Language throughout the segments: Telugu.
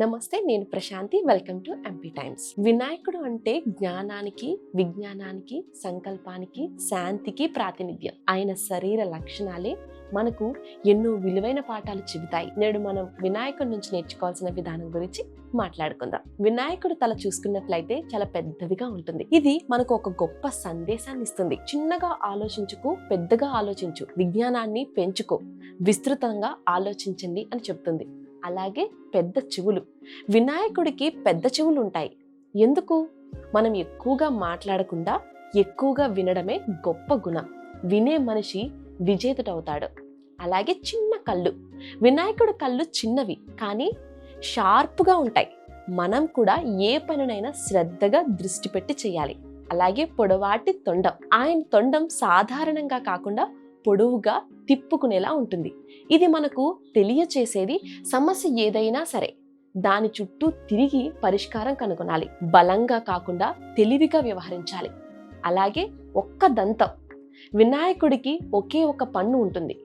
నమస్తే, నేను Prashanti. Welcome to MP Times. వినాయకుడు అంటే జ్ఞానానికి, విజ్ఞానానికి, సంకల్పానికి, శాంతికి ప్రాతినిధ్యం. ఆయన శరీర లక్షణాలే మనకు ఎన్నో విలువైన పాఠాలు చెబుతాయి. నేడు మనం వినాయకుడి నుంచి నేర్చుకోవాల్సిన విధానం గురించి మాట్లాడుకుందాం. వినాయకుడు తల చూసుకున్నట్లయితే చాలా పెద్దదిగా ఉంటుంది. ఇది మనకు ఒక గొప్ప సందేశాన్ని ఇస్తుంది. చిన్నగా ఆలోచించుకు, పెద్దగా ఆలోచించు, విజ్ఞానాన్ని పెంచుకో, విస్తృతంగా ఆలోచించండి అని చెప్తుంది. అలాగే పెద్ద చెవులు. వినాయకుడికి పెద్ద చెవులు ఉంటాయి. ఎందుకు? మనం ఎక్కువగా మాట్లాడకుండా ఎక్కువగా వినడమే గొప్ప గుణం. వినే మనిషి విజేతుడవుతాడు. అలాగే చిన్న కళ్ళు. వినాయకుడి కళ్ళు చిన్నవి కానీ షార్ప్గా ఉంటాయి. మనం కూడా ఏ పనినైనా శ్రద్ధగా దృష్టి పెట్టి చేయాలి. అలాగే పొడవాటి తొండం. ఆయన తొండం సాధారణంగా కాకుండా పొడవుగా తిప్పుకునేలా ఉంటుంది. ఇది మనకు తెలియచేసేది సమస్య ఏదైనా సరే దాని చుట్టూ తిరిగి పరిష్కారం కనుగొనాలి. బలంగా కాకుండా తెలివిగా వ్యవహరించాలి. అలాగే ఒక్క దంతం. వినాయకుడికి ఒకే ఒక పన్ను ఉంటుంది.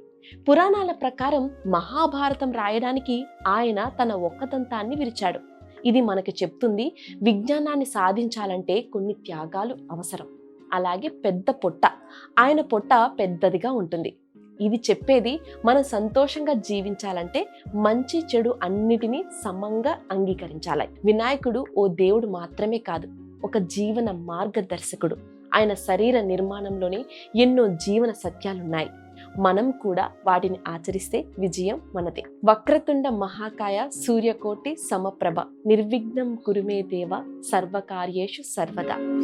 పురాణాల ప్రకారం మహాభారతం రాయడానికి ఆయన తన ఒక్క దంతాన్ని విరిచాడు. ఇది మనకు చెప్తుంది విజ్ఞానాన్ని సాధించాలంటే కొన్ని త్యాగాలు అవసరం. అలాగే పెద్ద పొట్ట. ఆయన పొట్ట పెద్దదిగా ఉంటుంది. ఇది చెప్పేది మనం సంతోషంగా జీవించాలంటే మంచి చెడు అన్నిటినీ సమంగా అంగీకరించాలి. వినాయకుడు ఓ దేవుడు మాత్రమే కాదు, ఒక జీవన మార్గదర్శకుడు. ఆయన శరీర నిర్మాణంలోనే ఎన్నో జీవన సత్యాలున్నాయి. మనం కూడా వాటిని ఆచరిస్తే విజయం మనదే. వక్రతుండ మహాకాయ సూర్యకోటి సమప్రభ నిర్విఘ్నం కురుమే దేవ సర్వకార్యేషు సర్వదా.